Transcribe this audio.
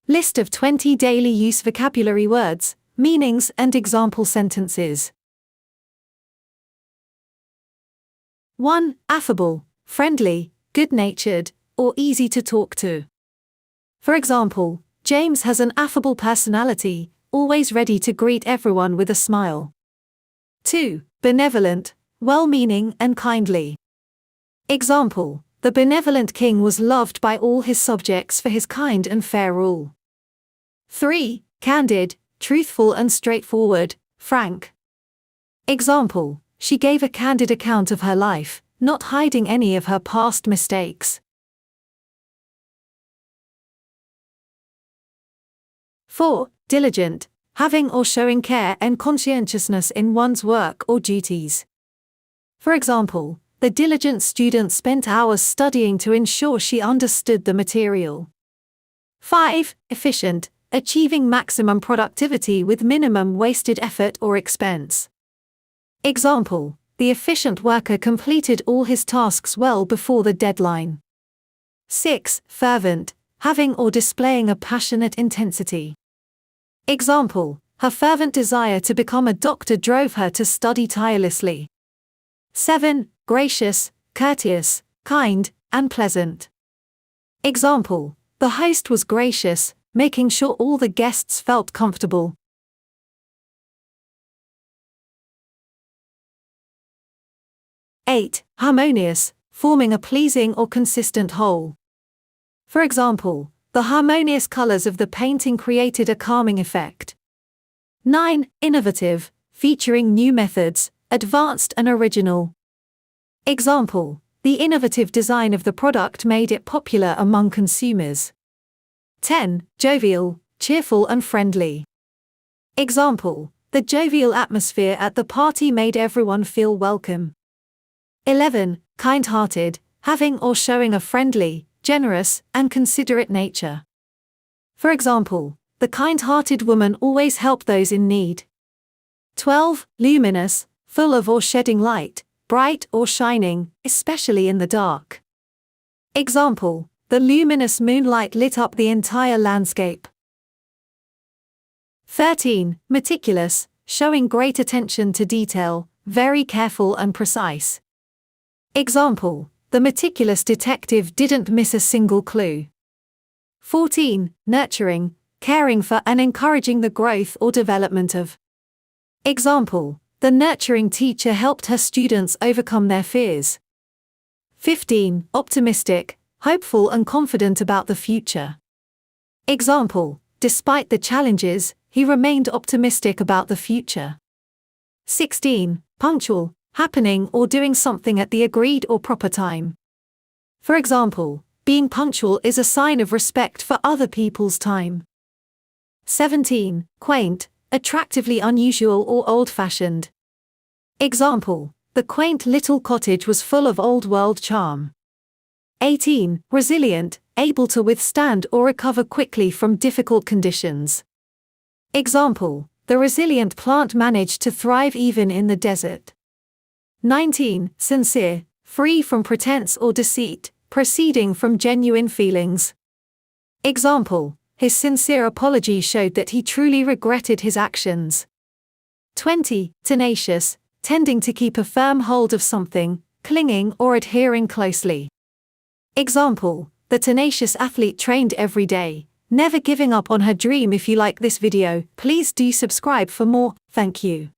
List of 20 daily use vocabulary words, meanings and example sentences. 1. Affable, friendly, good-natured, or easy to talk to. For example, James has an affable personality, always ready to greet everyone with a smile. 2. Benevolent, well-meaning and kindly. Example: the benevolent king was loved by all his subjects for his kind and fair rule. 3. Candid, truthful and straightforward, frank. Example: she gave a candid account of her life, not hiding any of her past mistakes. 4. Diligent, having or showing care and conscientiousness in one's work or duties. For example, the diligent student spent hours studying to ensure she understood the material. 5. Efficient, achieving maximum productivity with minimum wasted effort or expense. Example: the efficient worker completed all his tasks well before the deadline. 6. Fervent, having or displaying a passionate intensity. Example: her fervent desire to become a doctor drove her to study tirelessly. 7. Gracious, courteous, kind, and pleasant. Example: the host was gracious, making sure all the guests felt comfortable. 8. Harmonious, forming a pleasing or consistent whole. For example, the harmonious colors of the painting created a calming effect. 9. Innovative, featuring new methods, advanced and original. Example: the innovative design of the product made it popular among consumers. 10. Jovial, cheerful and friendly. Example: the jovial atmosphere at the party made everyone feel welcome. 11. Kind-hearted, having or showing a friendly, generous, and considerate nature. For example, the kind-hearted woman always helped those in need. 12. Luminous, full of or shedding light, bright or shining, especially in the dark. Example: the luminous moonlight lit up the entire landscape. 13. Meticulous, showing great attention to detail, very careful and precise. Example: the meticulous detective didn't miss a single clue. 14. Nurturing, caring for and encouraging the growth or development of. Example: the nurturing teacher helped her students overcome their fears. 15. Optimistic, hopeful and confident about the future. Example: despite the challenges, he remained optimistic about the future. 16. Punctual, happening or doing something at the agreed or proper time. For example, being punctual is a sign of respect for other people's time. 17. Quaint, attractively unusual or old-fashioned. Example: the quaint little cottage was full of old-world charm. 18. Resilient, able to withstand or recover quickly from difficult conditions. Example: the resilient plant managed to thrive even in the desert. 19. Sincere, free from pretense or deceit, proceeding from genuine feelings. Example: his sincere apology showed that he truly regretted his actions. 20. Tenacious, tending to keep a firm hold of something, clinging or adhering closely. Example: the tenacious athlete trained every day, never giving up on her dream. If you like this video, please do subscribe for more. Thank you.